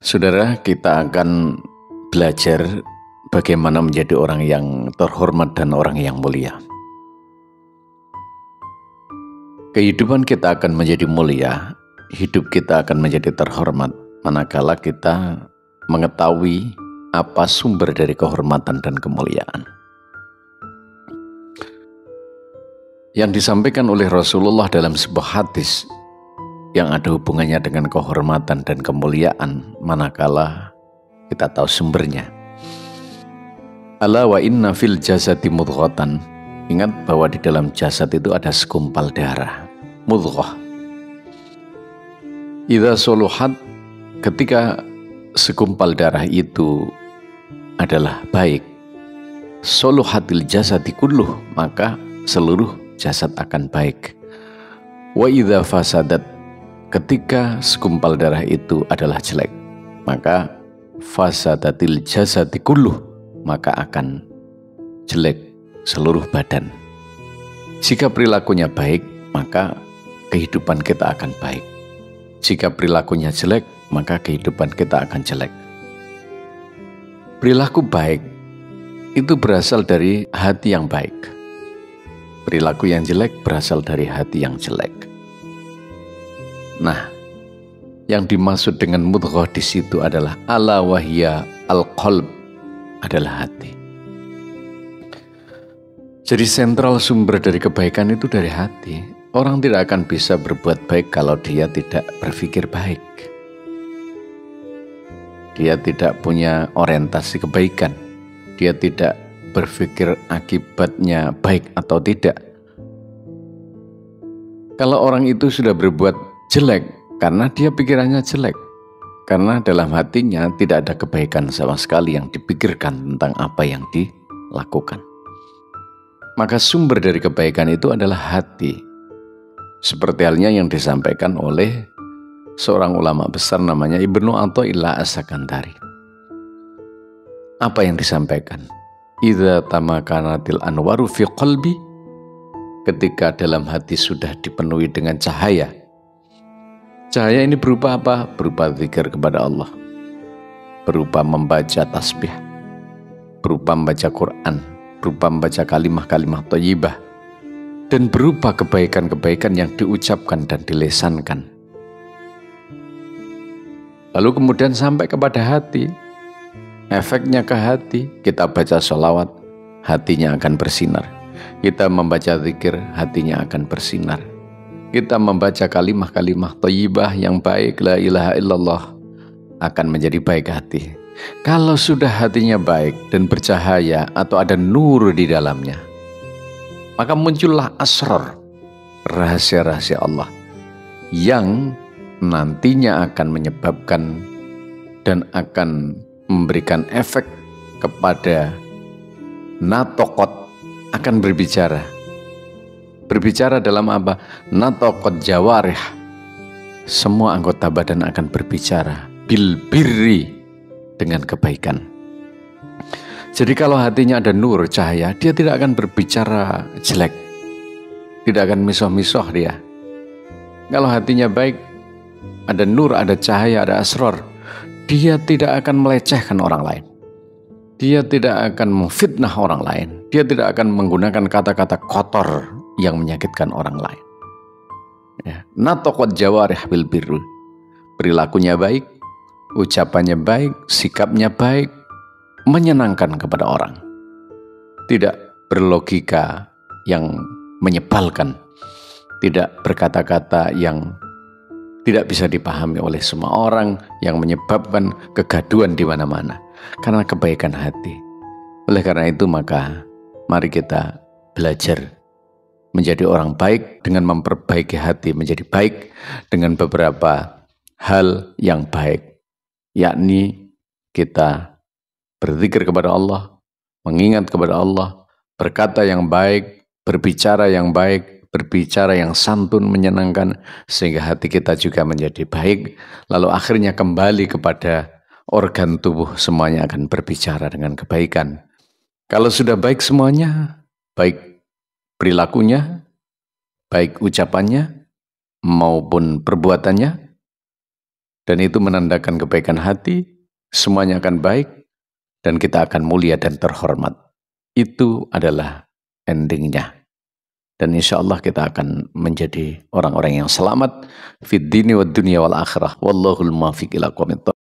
Saudara, kita akan belajar bagaimana menjadi orang yang terhormat dan orang yang mulia. Kehidupan kita akan menjadi mulia, hidup kita akan menjadi terhormat, manakala kita mengetahui apa sumber dari kehormatan dan kemuliaan. Yang disampaikan oleh Rasulullah dalam sebuah hadis yang ada hubungannya dengan kehormatan dan kemuliaan, manakala kita tahu sumbernya. Ala wa inna fil jasadi mudghatan. Ingat bahwa di dalam jasad itu ada segumpal darah, mudghah. Idza suluhat, ketika segumpal darah itu adalah baik, suluhatil jasadi kulluh, maka seluruh jasad akan baik. Wa idza fasadat, ketika segumpal darah itu adalah jelek, maka fasadatil jasadi kulluh, maka akan jelek seluruh badan. Jika perilakunya baik, maka kehidupan kita akan baik. Jika perilakunya jelek, maka kehidupan kita akan jelek. Perilaku baik itu berasal dari hati yang baik. Perilaku yang jelek berasal dari hati yang jelek. Nah, yang dimaksud dengan mudghah di situ adalah ala wahya al-qalb, adalah hati. Jadi sentral sumber dari kebaikan itu dari hati. Orang tidak akan bisa berbuat baik kalau dia tidak berpikir baik. Dia tidak punya orientasi kebaikan. Dia tidak berpikir akibatnya baik atau tidak. Kalau orang itu sudah berbuat jelek karena dia pikirannya jelek, karena dalam hatinya tidak ada kebaikan sama sekali yang dipikirkan tentang apa yang dilakukan. Maka sumber dari kebaikan itu adalah hati. Seperti halnya yang disampaikan oleh seorang ulama besar namanya Ibnu Athaillah As-Sakandari. Apa yang disampaikan? Idza tamakanatil anwaru fi qalbi, ketika dalam hati sudah dipenuhi dengan cahaya. Cahaya ini berupa apa? Berupa zikir kepada Allah, berupa membaca tasbih, berupa membaca Quran, berupa membaca kalimah-kalimah thayyibah, dan berupa kebaikan-kebaikan yang diucapkan dan dilesankan. Lalu kemudian sampai kepada hati, efeknya ke hati. Kita baca sholawat, hatinya akan bersinar. Kita membaca zikir, hatinya akan bersinar. Kita membaca kalimah-kalimah thayyibah yang baik, la ilaha illallah, akan menjadi baik hati. Kalau sudah hatinya baik dan bercahaya atau ada nur di dalamnya, maka muncullah asrar, rahasia-rahasia Allah yang nantinya akan menyebabkan dan akan memberikan efek kepada natokot, akan berbicara. Berbicara dalam apa? Natokot jawarih, semua anggota badan akan berbicara bil birri, dengan kebaikan. Jadi kalau hatinya ada nur, cahaya, dia tidak akan berbicara jelek, tidak akan misoh-misoh dia. Kalau hatinya baik, ada nur, ada cahaya, ada asrar, dia tidak akan melecehkan orang lain. Dia tidak akan memfitnah orang lain. Dia tidak akan menggunakan kata-kata kotor yang menyakitkan orang lain. Ya. Natokot jawarih bil birru, perilakunya baik, ucapannya baik, sikapnya baik, menyenangkan kepada orang. Tidak berlogika yang menyebalkan, tidak berkata-kata yang tidak bisa dipahami oleh semua orang, yang menyebabkan kegaduhan di mana-mana. Karena kebaikan hati. Oleh karena itu maka mari kita belajar menjadi orang baik dengan memperbaiki hati menjadi baik dengan beberapa hal yang baik. Yakni kita berzikir kepada Allah, mengingat kepada Allah, berkata yang baik, berbicara yang baik, berbicara yang santun, menyenangkan, sehingga hati kita juga menjadi baik. Lalu akhirnya kembali kepada organ tubuh, semuanya akan berbicara dengan kebaikan. Kalau sudah baik semuanya, baik perilakunya, baik ucapannya maupun perbuatannya, Dan itu menandakan kebaikan hati, semuanya akan baik, dan kita akan mulia dan terhormat. Itu adalah endingnya. Dan insya Allah kita akan menjadi orang-orang yang selamat fid dini wad dunya wal akhirah. Wallahul muwaffiq ila aqwamit thoriq.